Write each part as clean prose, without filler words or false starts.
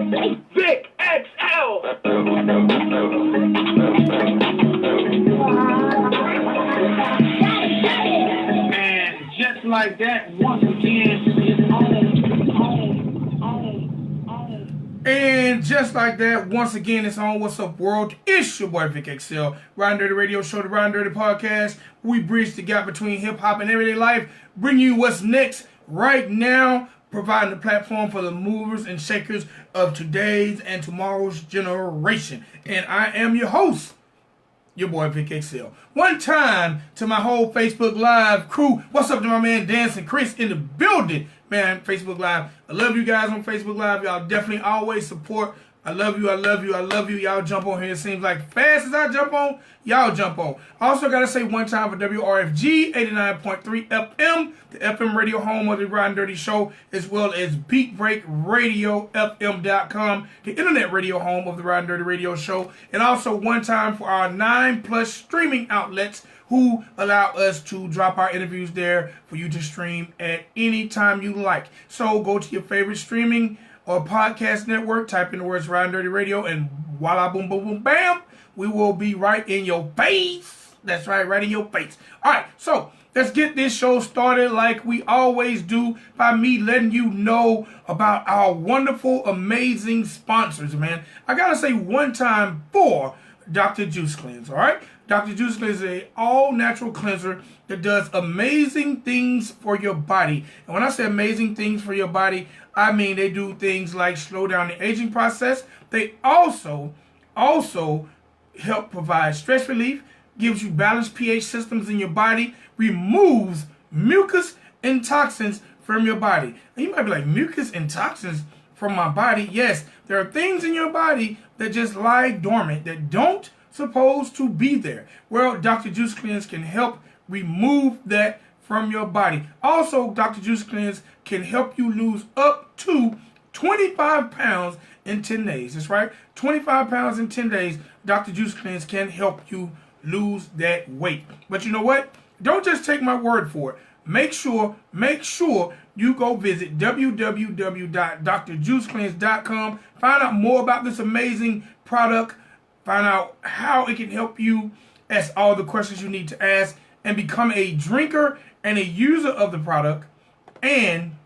Vic XL. And just like that, once again, it's on. And just like that, once again, it's on. What's up, world? It's your boy Vic XL, Ridin Durty Radio Show, the Ridin Durty Podcast. We bridge the gap between hip hop and everyday life, bring you what's next right now, providing a platform for the movers and shakers of today's and tomorrow's generation. And I am your host, your boy Vic XL. One time to my whole Facebook Live crew. What's up to my man Dancing Chris in the building? Man, Facebook Live. I love you guys on Facebook Live. Y'all definitely always support. I love you, I love you, I love you. Y'all jump on here. It seems like fast as I jump on, y'all jump on. I also got to say one time for WRFG 89.3 FM, the FM radio home of the Ridin Durty Show, as well as Beat Break Radio FM.com, the internet radio home of the Ridin Durty Radio Show. And also one time for our 9+ streaming outlets who allow us to drop our interviews there for you to stream at any time you like. So go to your favorite streaming or podcast network, type in the words Ridin Durty Radio, and voila, boom, boom, boom, bam, we will be right in your face. That's right, right in your face. All right, so let's get this show started like we always do by me letting you know about our wonderful, amazing sponsors, man. I got to say one time for Dr. Juice Cleanse, all right? Dr. Juice Cleanse is an all-natural cleanser that does amazing things for your body. And when I say amazing things for your body, I mean they do things like slow down the aging process. They also help provide stress relief, gives you balanced pH systems in your body, removes mucus and toxins from your body. And you might be like, mucus and toxins from my body? Yes, there are things in your body that just lie dormant, that don't supposed to be there. Well, Dr. Juice Cleanse can help remove that from your body. Also, Dr. Juice Cleanse can help you lose up to 25 pounds in 10 days. That's right, 25 pounds in 10 days. Dr. Juice Cleanse can help you lose that weight. But you know what? Don't just take my word for it. Make sure you go visit www.drjuicecleanse.com. Find out more about this amazing product. Find out how it can help you, ask all the questions you need to ask, and become a drinker and a user of the product, and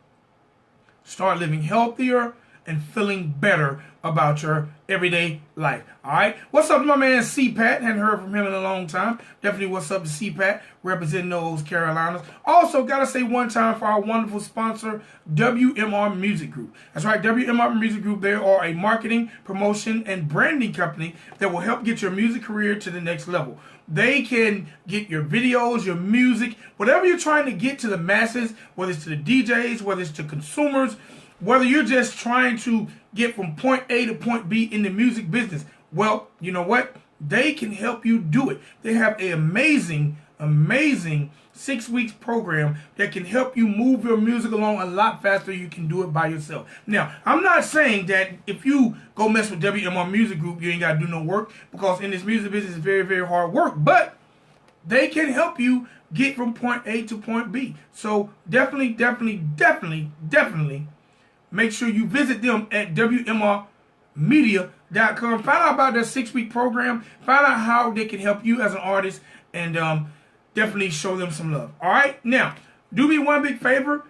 start living healthier and feeling better about your everyday life. All right? What's up to my man C-Pat? Hadn't heard from him in a long time. Definitely what's up to C-Pat, representing those Carolinas. Also, got to say one time for our wonderful sponsor, WMR Music Group. That's right, WMR Music Group. They are a marketing, promotion, and branding company that will help get your music career to the next level. They can get your videos, your music, whatever you're trying to get to the masses, whether it's to the DJs, whether it's to consumers, whether you're just trying to get from point A to point B in the music business. Well, you know what? They can help you do it. They have an amazing 6 weeks program that can help you move your music along a lot faster. You can do it by yourself. Now, I'm not saying that if you go mess with WMR Music Group, you ain't got to do no work, because in this music business, it's very, very hard work. But they can help you get from point A to point B. So definitely make sure you visit them at WMRmedia.com. Find out about their 6-week program. Find out how they can help you as an artist, and definitely show them some love. All right? Now, do me one big favor.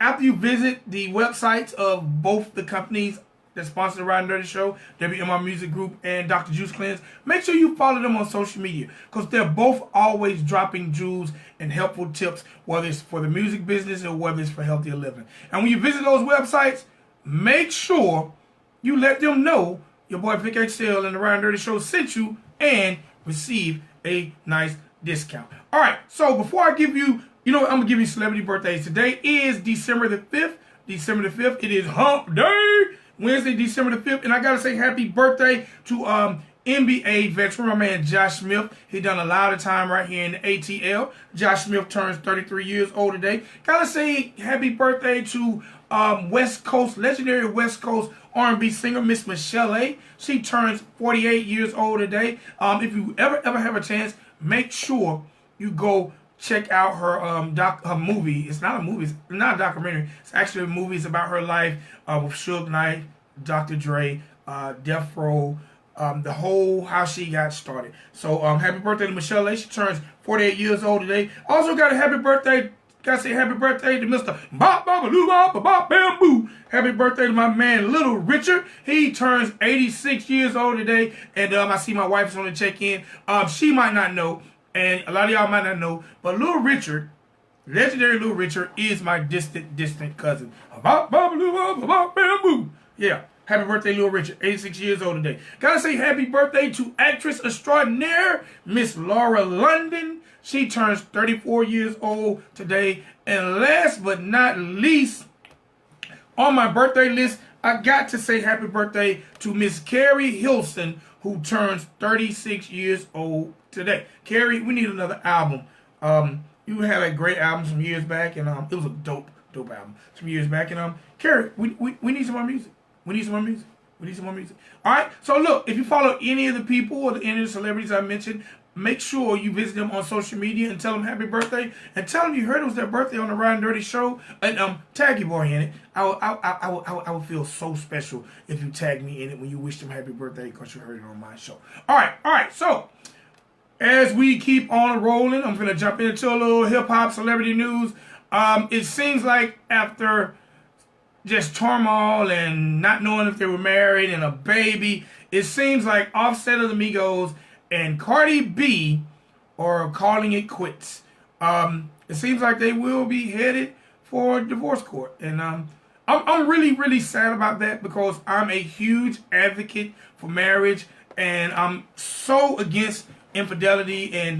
After you visit the websites of both the companies that sponsor the Ridin Durty Show, WMR Music Group and Dr. Juice Cleanse, make sure you follow them on social media, because they're both always dropping jewels and helpful tips, whether it's for the music business or whether it's for healthier living. And when you visit those websites, make sure you let them know your boy Vic XL and the Ridin Durty Show sent you, and receive a nice discount. All right, so before I give you, I'm going to give you celebrity birthdays. Today is December the 5th. December the 5th, it is Hump Day. Wednesday, December the 5th. And I got to say happy birthday to NBA veteran, my man Josh Smith. He done a lot of time right here in the ATL. Josh Smith turns 33 years old today. Got to say happy birthday to legendary West Coast R&B singer, Miss Michelle A. She turns 48 years old today. If you ever have a chance, make sure you go check out her her movie. It's not a movie. It's not a documentary. It's actually a movie. It's about her life with Suge Knight, Dr. Dre, Death Row, the whole how she got started. So happy birthday to Michelle A. She turns 48 years old today. Also got a happy birthday. Gotta say happy birthday to Mr. Bop Babaloo Bop Bop Bamboo. Happy birthday to my man Little Richard. He turns 86 years old today. And I see my wife is on the check-in. She might not know, and a lot of y'all might not know, but Little Richard, legendary Little Richard, is my distant cousin. Bop Babaloo Bop Bop Bamboo. Yeah. Happy birthday, Little Richard, 86 years old today. Gotta say happy birthday to actress extraordinaire, Miss Laura London. She turns 34 years old today. And last but not least, on my birthday list, I got to say happy birthday to Miss Carrie Hilson, who turns 36 years old today. Carrie, we need another album. You had a great album some years back, and it was a dope album some years back. And Carrie, we need some more music. We need some more music. We need some more music. All right. So look, if you follow any of the people or any of the celebrities I mentioned, make sure you visit them on social media and tell them happy birthday, and tell them you heard it was their birthday on the Ridin Durty show, and tag your boy in it. I would feel so special if you tag me in it when you wish them happy birthday because you heard it on my show. All right. So as we keep on rolling, I'm gonna jump into a little hip hop celebrity news. It seems like after just turmoil and not knowing if they were married and a baby, it seems like Offset of the Migos and Cardi B are calling it quits. It seems like they will be headed for divorce court. And I'm really sad about that because I'm a huge advocate for marriage, and I'm so against infidelity. And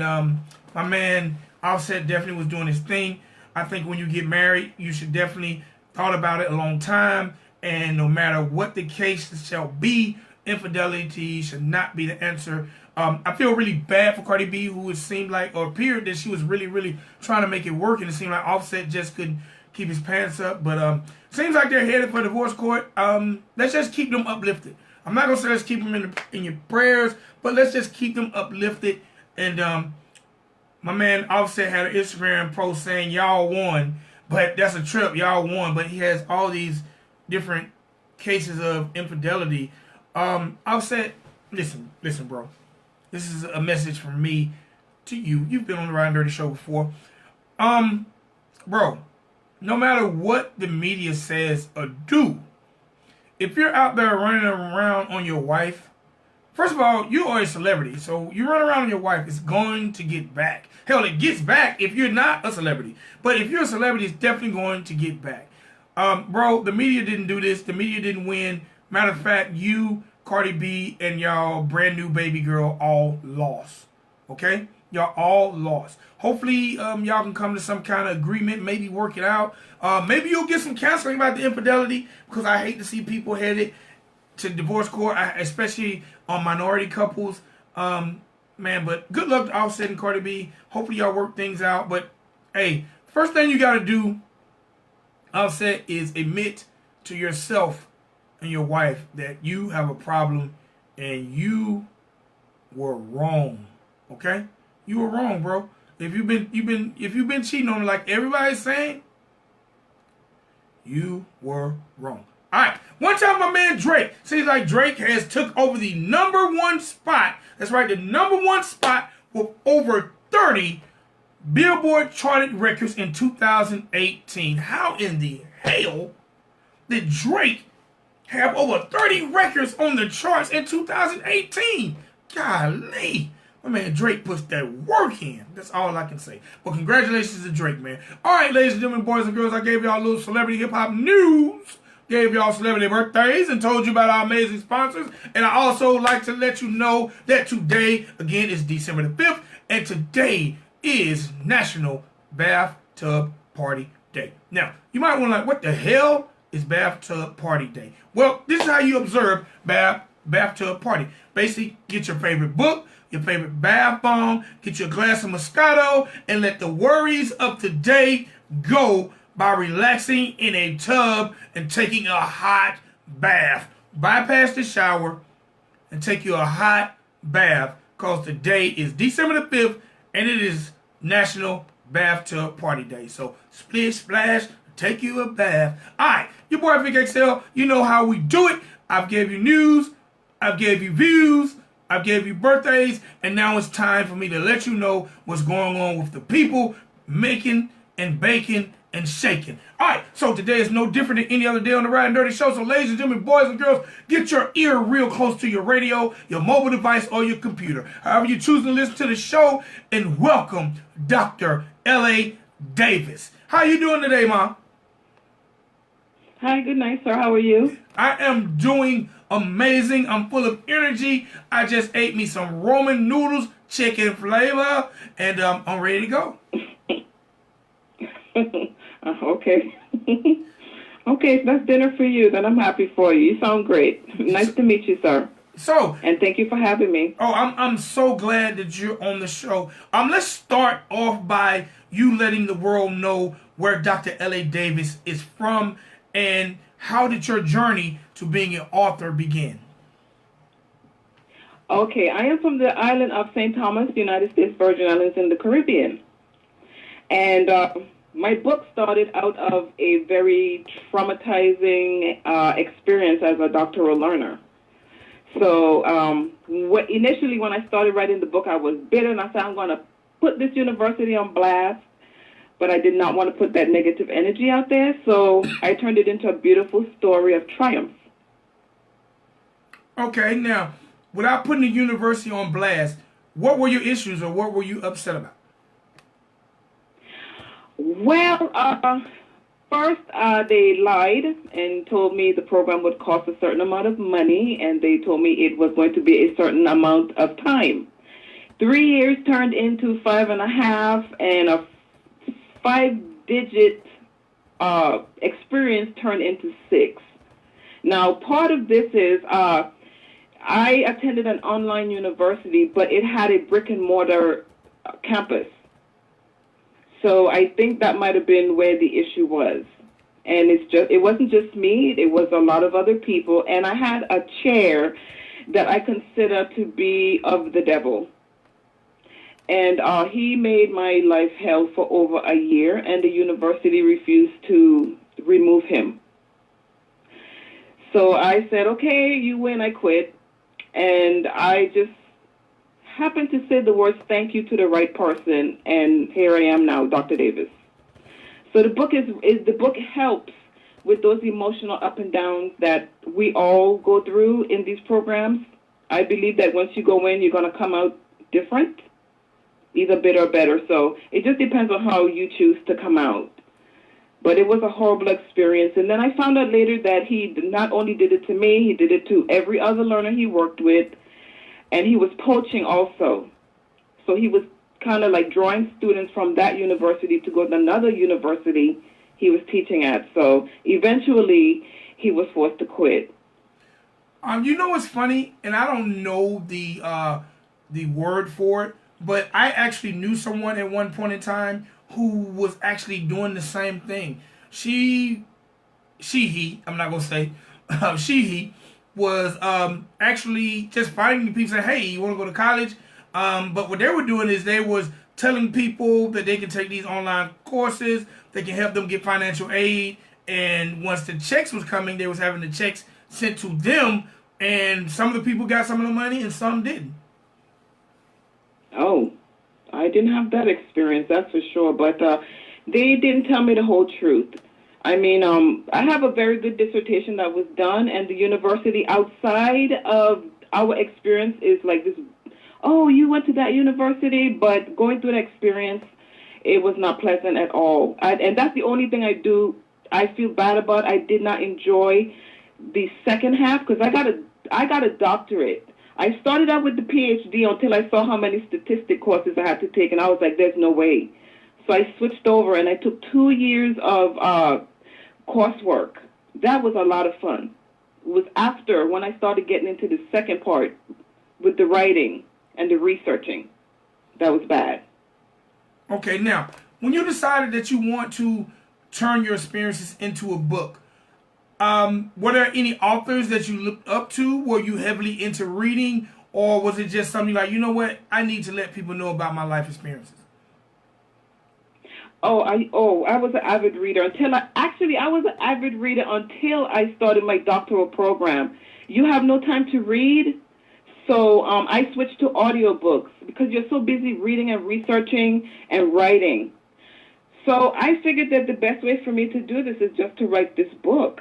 my man Offset definitely was doing his thing. I think when you get married, you should definitely thought about it a long time, and no matter what the case shall be, infidelity should not be the answer. I feel really bad for Cardi B, who it seemed like, or appeared that she was really trying to make it work, and it seemed like Offset just couldn't keep his pants up. But seems like they're headed for divorce court. Let's just keep them uplifted. I'm not gonna say let's keep them in your prayers, but let's just keep them uplifted. And my man Offset had an Instagram post saying y'all won. But that's a trip. Y'all won. But he has all these different cases of infidelity. Offset, listen, bro. This is a message from me to you. You've been on the Ridin Durty show before. Bro, no matter what the media says or do, if you're out there running around on your wife, first of all, you are a celebrity. So you run around on your wife, it's going to get back. Hell, it gets back if you're not a celebrity. But if you're a celebrity, it's definitely going to get back. Bro, the media didn't do this. The media didn't win. Matter of fact, you, Cardi B, and y'all brand new baby girl all lost. Okay? Y'all all lost. Hopefully, y'all can come to some kind of agreement, maybe work it out. Maybe you'll get some counseling about the infidelity, because I hate to see people headed to divorce court, especially on minority couples. Man, but good luck to Offset and Cardi B. Hopefully y'all work things out. But hey, first thing you got to do, Offset, is admit to yourself and your wife that you have a problem and you were wrong. Okay? You were wrong, bro. If you've been cheating on her like everybody's saying, you were wrong. All right. One time, my man Drake. Seems like Drake has took over the #1 spot. That's right, the #1 spot with over 30 Billboard charted records in 2018. How in the hell did Drake have over 30 records on the charts in 2018? Golly. My man Drake puts that work in. That's all I can say. But congratulations to Drake, man. All right, ladies and gentlemen, boys and girls, I gave y'all a little celebrity hip-hop news. Gave y'all celebrity birthdays and told you about our amazing sponsors. And I also like to let you know that today, again, is December the 5th. And today is National Bathtub Party Day. Now, you might want to like, what the hell is Bathtub Party Day? Well, this is how you observe bathtub party. Basically, get your favorite book, your favorite bath bomb, get your glass of Moscato, and let the worries of today go by relaxing in a tub and taking a hot bath. Bypass the shower and take you a hot bath, because today is December the 5th and it is National Bathtub Party Day. So splish splash, take you a bath. All right, your boy Vic XL. You know how we do it. I've gave you news. I've gave you views. I've gave you birthdays. And now it's time for me to let you know what's going on with the people making and baking and shaking. All right, so today is no different than any other day on the Ridin Durty show. So ladies and gentlemen, boys and girls, get your ear real close to your radio, your mobile device, or your computer. However you choose to listen to the show, and welcome Dr. L.A. Davis. How you doing today, Ma? Hi, good night, sir. How are you? I am doing amazing. I'm full of energy. I just ate me some Roman noodles, chicken flavor, and I'm ready to go. Okay. Okay, if that's dinner for you, then I'm happy for you. You sound great. Nice to meet you, sir. So, and thank you for having me. Oh, I'm so glad that you're on the show. Let's start off by you letting the world know where Dr. L.A. Davis is from and how did your journey to being an author begin? Okay, I am from the island of St. Thomas, United States Virgin Islands in the Caribbean. And my book started out of a very traumatizing experience as a doctoral learner. So initially when I started writing the book, I was bitter, and I said, I'm going to put this university on blast, but I did not want to put that negative energy out there, so I turned it into a beautiful story of triumph. Okay, now, without putting the university on blast, what were your issues or what were you upset about? Well, first, they lied and told me the program would cost a certain amount of money, and they told me it was going to be a certain amount of time. 3 years turned into 5.5, and a 5-digit experience turned into 6. Now, part of this is I attended an online university, but it had a brick-and-mortar campus. So I think that might have been where the issue was. And it wasn't just me, it was a lot of other people. And I had a chair that I consider to be of the devil. And he made my life hell for over a year, and the university refused to remove him. So I said, okay, you win, I quit. And I just happened to say the words thank you to the right person, and here I am now, Dr. Davis. So the book the book helps with those emotional up and downs that we all go through in these programs. I believe that once you go in, you're going to come out different, either better or better. So it just depends on how you choose to come out. But it was a horrible experience. And then I found out later that he not only did it to me, he did it to every other learner he worked with. And he was poaching also. So he was kind of like drawing students from that university to go to another university he was teaching at. So eventually he was forced to quit. You know what's funny? And I don't know the word for it, but I actually knew someone at one point in time who was actually doing the same thing. He was actually just finding people saying, hey, you want to go to college? But what they were doing is they was telling people that they can take these online courses, they can help them get financial aid, and once the checks was coming, they was having the checks sent to them, and some of the people got some of the money and some didn't. Oh, I didn't have that experience, that's for sure, but they didn't tell me the whole truth. I mean, I have a very good dissertation that was done, and the university outside of our experience is like this, oh, you went to that university, but going through the experience, it was not pleasant at all. And that's the only thing I feel bad about. I did not enjoy the second half because I got a doctorate. I started out with the Ph.D. until I saw how many statistic courses I had to take, and I was like, there's no way. So I switched over, and I took 2 years of coursework. That was a lot of fun. It was after when I started getting into the second part with the writing and the researching. That was bad. Okay, now, when you decided that you want to turn your experiences into a book, were there any authors that you looked up to? Were you heavily into reading? Or was it just something like, you know what, I need to let people know about my life experiences? I was an avid reader I was an avid reader until I started my doctoral program. You have no time to read, so I switched to audiobooks because you're so busy reading and researching and writing. So I figured that the best way for me to do this is just to write this book.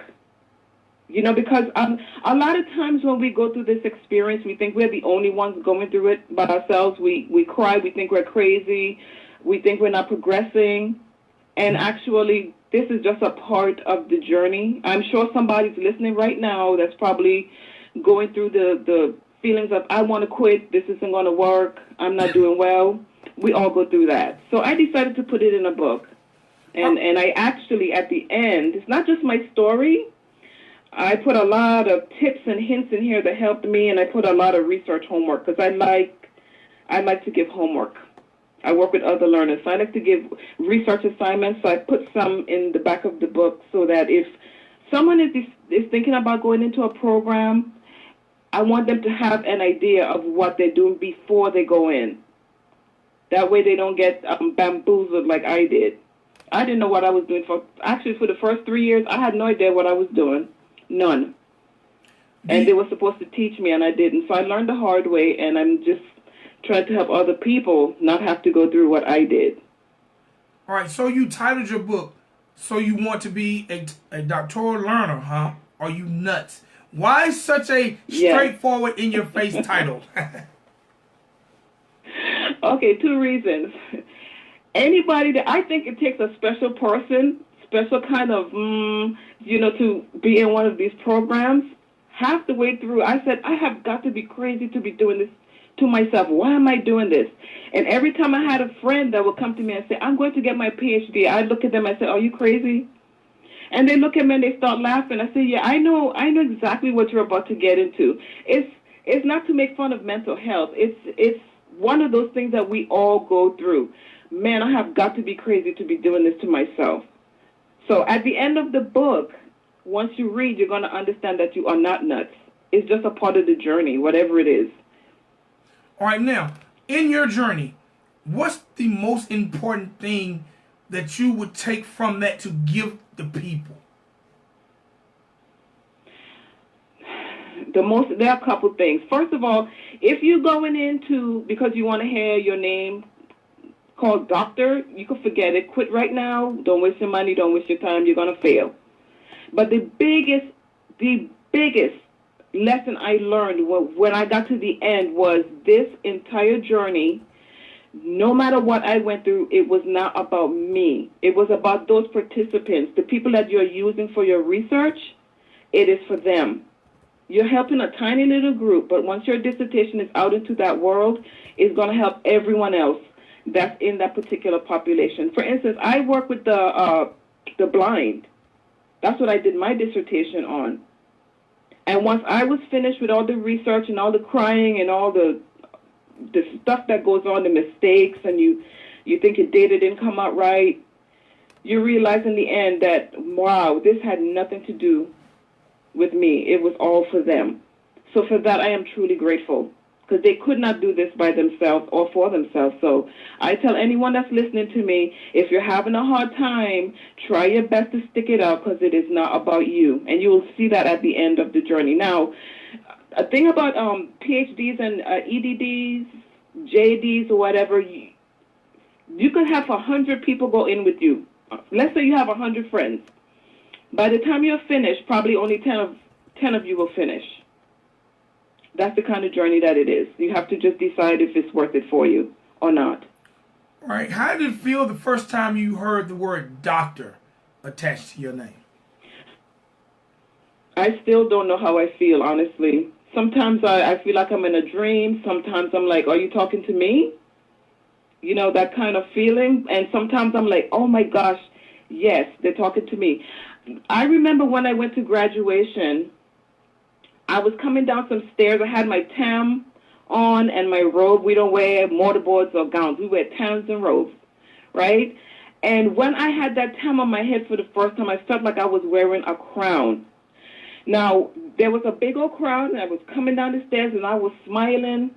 You know, because a lot of times when we go through this experience, we think we're the only ones going through it by ourselves. We cry, we think we're crazy, we think we're not progressing, and actually this is just a part of the journey. I'm sure somebody's listening right now that's probably going through the feelings of, I want to quit, this isn't going to work, I'm not doing well. We all go through that. So I decided to put it in a book. And I actually, at the end, it's not just my story. I put a lot of tips and hints in here that helped me, and I put a lot of research homework because I like to give homework. I work with other learners, so I like to give research assignments. So I put some in the back of the book so that if someone is thinking about going into a program, I want them to have an idea of what they're doing before they go in. That way they don't get bamboozled like I did. I didn't know what I was doing for the first 3 years. I had no idea what I was doing. None. And they were supposed to teach me, and I didn't. So I learned the hard way, and I'm just trying to help other people not have to go through what I did. All right, so you titled your book, So You Want to Be a Doctoral Learner, huh? Are you nuts? Why such a straightforward, in-your-face title? Okay, 2 reasons. Anybody that I think it takes a special person, special kind of, to be in one of these programs, half the way through, I said, I have got to be crazy to be doing this to myself. Why am I doing this? And every time I had a friend that would come to me and say, I'm going to get my Ph.D., I'd look at them and say, are you crazy? And they look at me and they start laughing. I say, yeah, I know exactly what you're about to get into. It's not to make fun of mental health. It's one of those things that we all go through. Man, I have got to be crazy to be doing this to myself. So at the end of the book, once you read, you're going to understand that you are not nuts. It's just a part of the journey, whatever it is. All right, now, in your journey, what's the most important thing that you would take from that to give the people? There are a couple things. First of all, if you're going into, because you want to hear your name called doctor, you can forget it. Quit right now. Don't waste your money. Don't waste your time. You're going to fail. But the biggest lesson I learned when I got to the end was this entire journey, no matter what I went through, it was not about me. It was about those participants, the people that you're using for your research. It is for them. You're helping a tiny little group, but once your dissertation is out into that world, it's going to help everyone else that's in that particular population. For instance, I work with the blind. That's what I did my dissertation on. And once I was finished with all the research and all the crying and all the stuff that goes on, the mistakes, and you think your data didn't come out right, you realize in the end that, wow, this had nothing to do with me. It was all for them. So for that, I am truly grateful, because they could not do this by themselves or for themselves. So I tell anyone that's listening to me, if you're having a hard time, try your best to stick it out, because it is not about you. And you will see that at the end of the journey. Now, a thing about PhDs and EDDs, JDs, or whatever, you could have 100 people go in with you. Let's say you have 100 friends. By the time you're finished, probably only 10 of you will finish. That's the kind of journey that it is. You have to just decide if it's worth it for you or not. All right. How did it feel the first time you heard the word doctor attached to your name? I still don't know how I feel, honestly. Sometimes I feel like I'm in a dream. Sometimes I'm like, are you talking to me? You know, that kind of feeling. And sometimes I'm like, oh my gosh, yes, they're talking to me. I remember when I went to graduation, I was coming down some stairs. I had my tam on and my robe. We don't wear mortarboards or gowns. We wear tams and robes, right? And when I had that tam on my head for the first time, I felt like I was wearing a crown. Now, there was a big old crowd, and I was coming down the stairs, and I was smiling.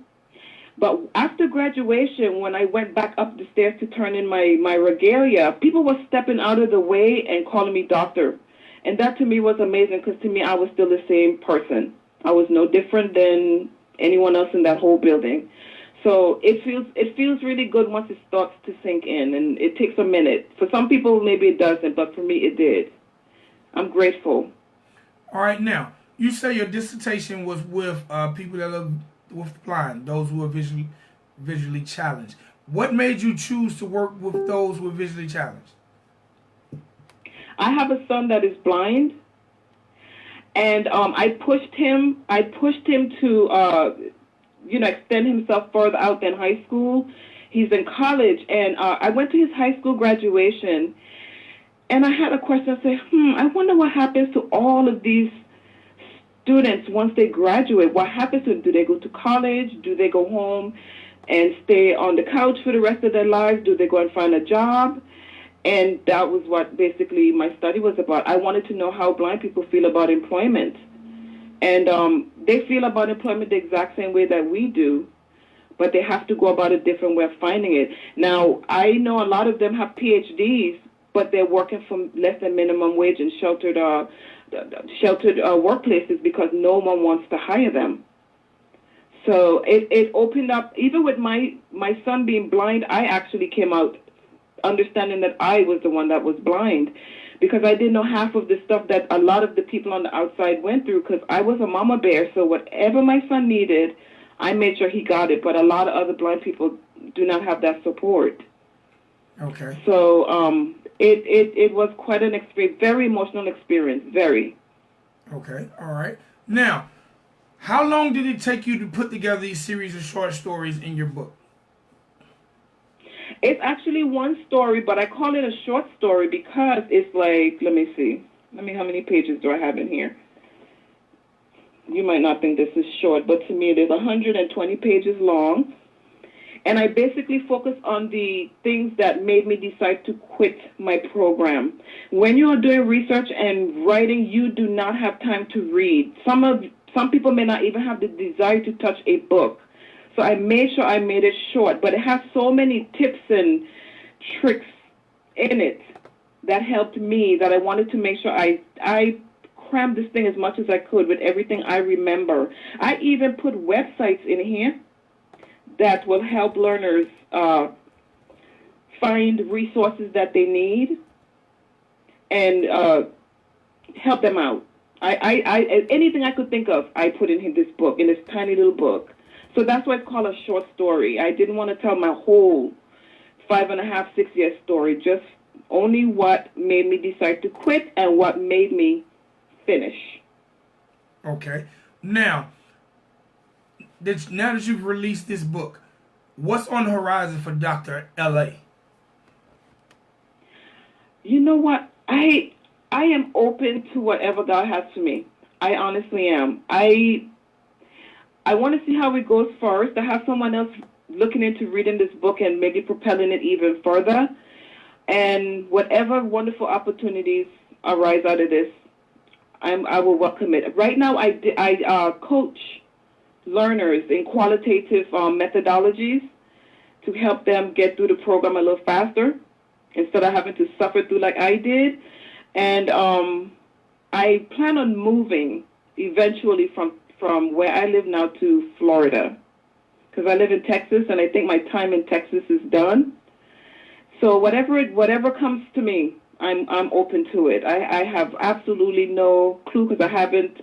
But after graduation, when I went back up the stairs to turn in my regalia, people were stepping out of the way and calling me doctor. And that to me was amazing, because to me I was still the same person. I was no different than anyone else in that whole building. So it feels really good once it starts to sink in, and it takes a minute. For some people, maybe it doesn't, but for me, it did. I'm grateful. All right, now, you say your dissertation was with people that are with blind, those who are visually challenged. What made you choose to work with those who are visually challenged? I have a son that is blind, and I pushed him to extend himself further out than high school. He's in college, and I went to his high school graduation, and I had a question. I said, I wonder what happens to all of these students once they graduate. What happens to them? Do they go to college? Do they go home and stay on the couch for the rest of their lives? Do they go and find a job? And that was what basically my study was about. I wanted to know how blind people feel about employment. And they feel about employment the exact same way that we do, but they have to go about a different way of finding it. Now, I know a lot of them have Ph.D s, but they're working from less than minimum wage in sheltered workplaces because no one wants to hire them. So it opened up, even with my son being blind, I actually came out understanding that I was the one that was blind, because I didn't know half of the stuff that a lot of the people on the outside went through, because I was a mama bear. So whatever my son needed, I made sure he got it. But a lot of other blind people do not have that support. Okay. So it was quite an experience, very emotional experience, very. Okay, all right. Now, how long did it take you to put together these series of short stories in your book? It's actually one story, but I call it a short story because it's like, let me see. How many pages do I have in here? You might not think this is short, but to me it is 120 pages long. And I basically focus on the things that made me decide to quit my program. When you are doing research and writing, you do not have time to read. Some people may not even have the desire to touch a book. So I made sure I made it short, but it has so many tips and tricks in it that helped me that I wanted to make sure I crammed this thing as much as I could with everything I remember. I even put websites in here that will help learners find resources that they need and help them out. I anything I could think of, I put in this book, in this tiny little book. So that's why it's called a short story. I didn't want to tell my whole 5.5, 6 year story, just only what made me decide to quit and what made me finish. Okay. Now that you've released this book, what's on the horizon for Dr. L.A.? You know what? I am open to whatever God has for me. I honestly am. I want to see how it goes first. I have someone else looking into reading this book and maybe propelling it even further. And whatever wonderful opportunities arise out of this, I will welcome it. Right now, I coach learners in qualitative methodologies to help them get through the program a little faster instead of having to suffer through like I did. And I plan on moving eventually from where I live now to Florida, because I live in Texas, and I think my time in Texas is done. So whatever comes to me, I'm open to it. I have absolutely no clue, because I haven't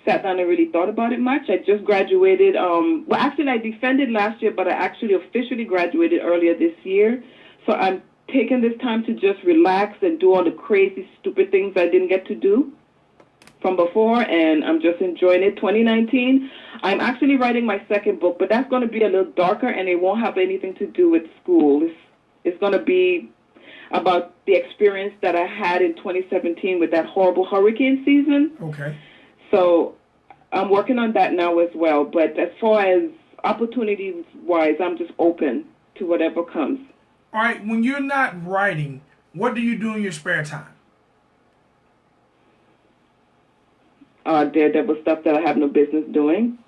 sat down and really thought about it much. I just graduated. Well, actually, I defended last year, but I actually officially graduated earlier this year. So I'm taking this time to just relax and do all the crazy, stupid things I didn't get to do from before, and I'm just enjoying it. 2019, I'm actually writing my second book, but that's going to be a little darker, and it won't have anything to do with school. It's going to be about the experience that I had in 2017 with that horrible hurricane season. Okay. So I'm working on that now as well, but as far as opportunities-wise, I'm just open to whatever comes. All right, when you're not writing, what do you do in your spare time? Daredevil stuff that I have no business doing.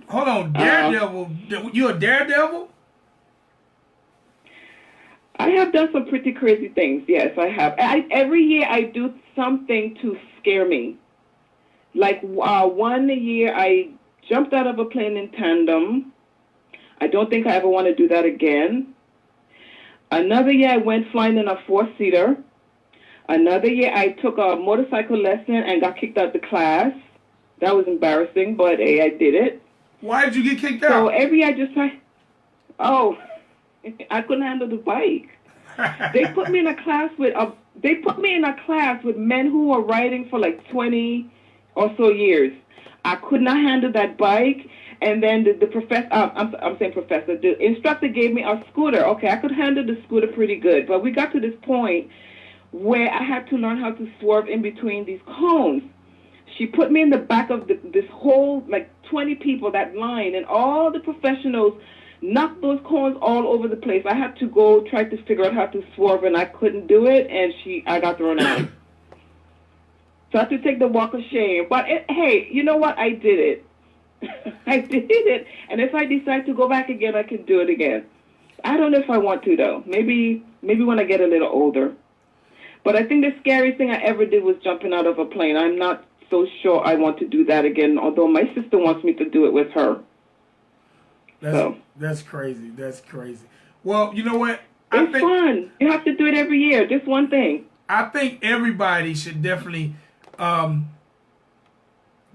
Hold on, Daredevil. You a daredevil? I have done some pretty crazy things. Yes, I have. Every year I do something to scare me. Like 1 year I jumped out of a plane in tandem. I don't think I ever want to do that again. Another year I went flying in a 4-seater. Another year I took a motorcycle lesson and got kicked out of the class. That was embarrassing, but hey, I did it. Why did you get kicked out? So every year I just try. Oh, I couldn't handle the bike. They put me in a class with men who were riding for like 20 or so years. I could not handle that bike. And then the professor, I'm saying professor, the instructor gave me a scooter. Okay, I could handle the scooter pretty good. But we got to this point where I had to learn how to swerve in between these cones. She put me in the back of this whole, like 20 people, that line, and all the professionals knocked those cones all over the place. I had to go try to figure out how to swerve, and I couldn't do it, and I got thrown out. So I had to take the walk of shame. But hey, you know what? I did it. I did it. And if I decide to go back again, I can do it again. I don't know if I want to, though. Maybe when I get a little older. But I think the scariest thing I ever did was jumping out of a plane. I'm not so sure I want to do that again, although my sister wants me to do it with her. That's crazy. That's crazy. Well, you know what? It's fun. You have to do it every year. Just one thing. I think everybody should definitely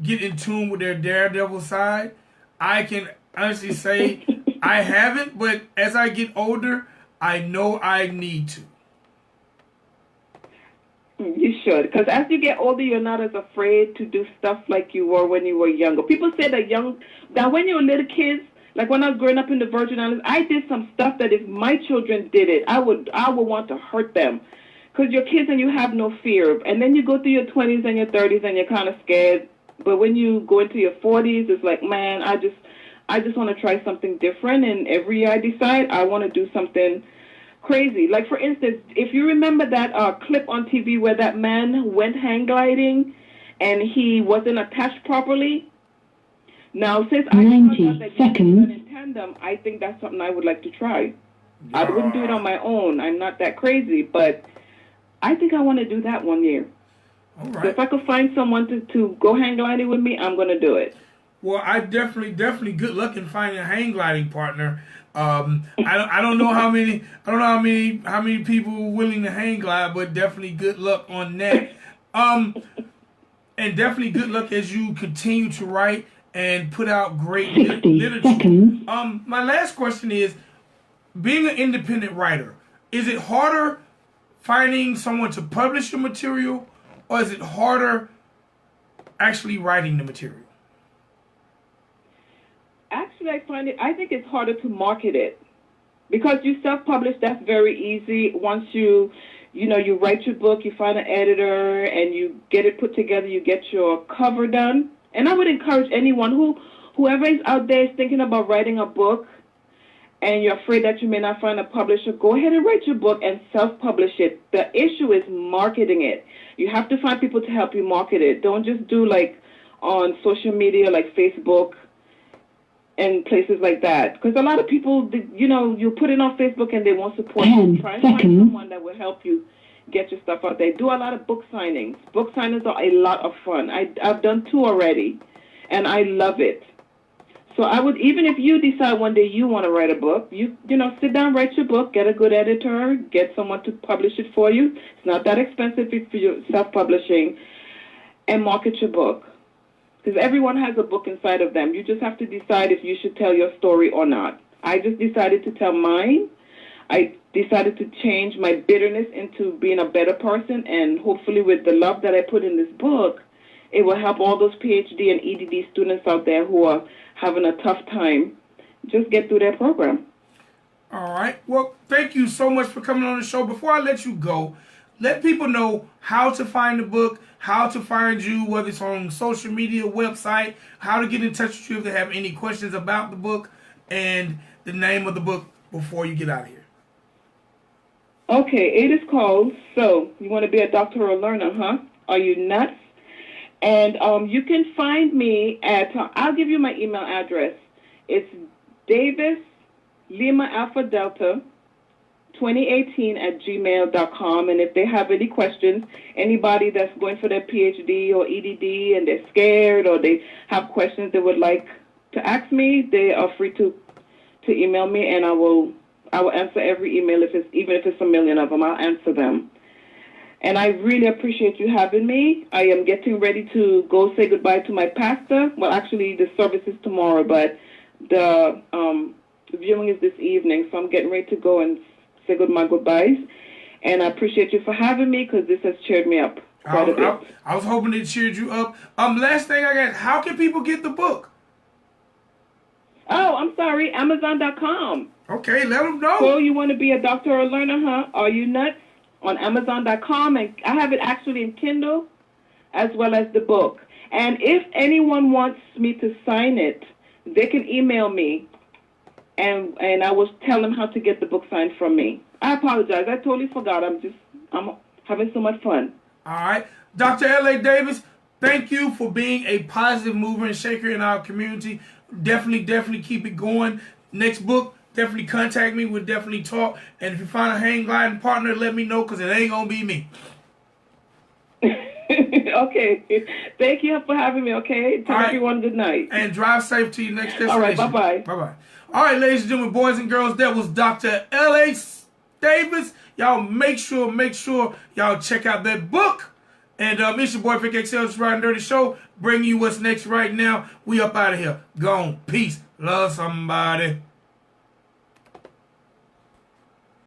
get in tune with their daredevil side. I can honestly say I haven't, but as I get older, I know I need to. You should, because as you get older, you're not as afraid to do stuff like you were when you were younger. People say that when you were little kids, like when I was growing up in the Virgin Islands, I did some stuff that if my children did it, I would want to hurt them. Because you're kids and you have no fear. And then you go through your 20s and your 30s and you're kind of scared. But when you go into your 40s, it's like, man, I just want to try something different. And every year I decide I want to do something crazy. Like, for instance, if you remember that clip on TV where that man went hang gliding and he wasn't attached properly. Now, since I found out that you can do it in tandem, I think that's something I would like to try. I wouldn't do it on my own. I'm not that crazy, but I think I want to do that 1 year. All right. So if I could find someone to go hang gliding with me, I'm going to do it. Well, I definitely good luck in finding a hang gliding partner. I don't know how many people are willing to hang glide, but definitely good luck on that. And definitely good luck as you continue to write and put out great literature. My last question is, being an independent writer, is it harder finding someone to publish your material, or is it harder actually writing the material? Actually, I think it's harder to market it. Because you self-publish, that's very easy. Once you write your book, you find an editor, and you get it put together, you get your cover done. And I would encourage anyone whoever is out there is thinking about writing a book, and you're afraid that you may not find a publisher, go ahead and write your book and self-publish it. The issue is marketing it. You have to find people to help you market it. Don't just do like on social media like Facebook and places like that. Because a lot of people, you put it on Facebook and they won't support you. Try and find someone that will help you get your stuff out there. Do a lot of book signings. Book signings are a lot of fun. I've done 2 already, and I love it. So I would, even if you decide one day you want to write a book, you sit down, write your book, get a good editor, get someone to publish it for you. It's not that expensive if you're self-publishing, and market your book. Because everyone has a book inside of them. You just have to decide if you should tell your story or not. I just decided to tell mine. I decided to change my bitterness into being a better person, and hopefully with the love that I put in this book, it will help all those Ph.D. and Ed.D. students out there who are having a tough time just get through their program. All right. Well, thank you so much for coming on the show. Before I let you go, let people know how to find the book, how to find you, whether it's on social media, website, how to get in touch with you if they have any questions about the book, and the name of the book before you get out of here. Okay, it is called So You Want to Be a Doctoral Learner, Huh? Are You Nuts? And you can find me at, I'll give you my email address. It's Davis Lima Alpha Delta 2018 at gmail.com. And if they have any questions, anybody that's going for their Ph.D. or Ed.D. and they're scared or they have questions they would like to ask me, they are free to email me, and I will answer every email, even if it's a million of them. I'll answer them. And I really appreciate you having me. I am getting ready to go say goodbye to my pastor. Well, actually, the service is tomorrow, but the viewing is this evening, so I'm getting ready to go and say my goodbyes. And I appreciate you for having me, because this has cheered me up quite a bit. I was hoping it cheered you up. Last thing I got, how can people get the book? Oh, I'm sorry, Amazon.com. Okay, let them know. So you want to be a doctoral learner, huh? Are you nuts? On Amazon.com, and I have it actually in Kindle as well as the book. And if anyone wants me to sign it, they can email me, and I will tell them how to get the book signed from me. I apologize. I totally forgot. I'm having so much fun. All right. Dr. L.A. Davis, thank you for being a positive mover and shaker in our community. Definitely keep it going. Next book, definitely contact me. We'll definitely talk. And if you find a hang gliding partner, let me know, because it ain't going to be me. Okay. Thank you for having me, okay? Tell everyone good night. And drive safe to your next destination. All right, bye-bye. Bye-bye. All right, ladies and gentlemen, boys and girls, that was Dr. L.A. Davis. Y'all make sure y'all check out that book. And it's your boy Vic XL, it's Ridin Durty Show, bringing you what's next right now. We up out of here. Gone. Peace. Love somebody.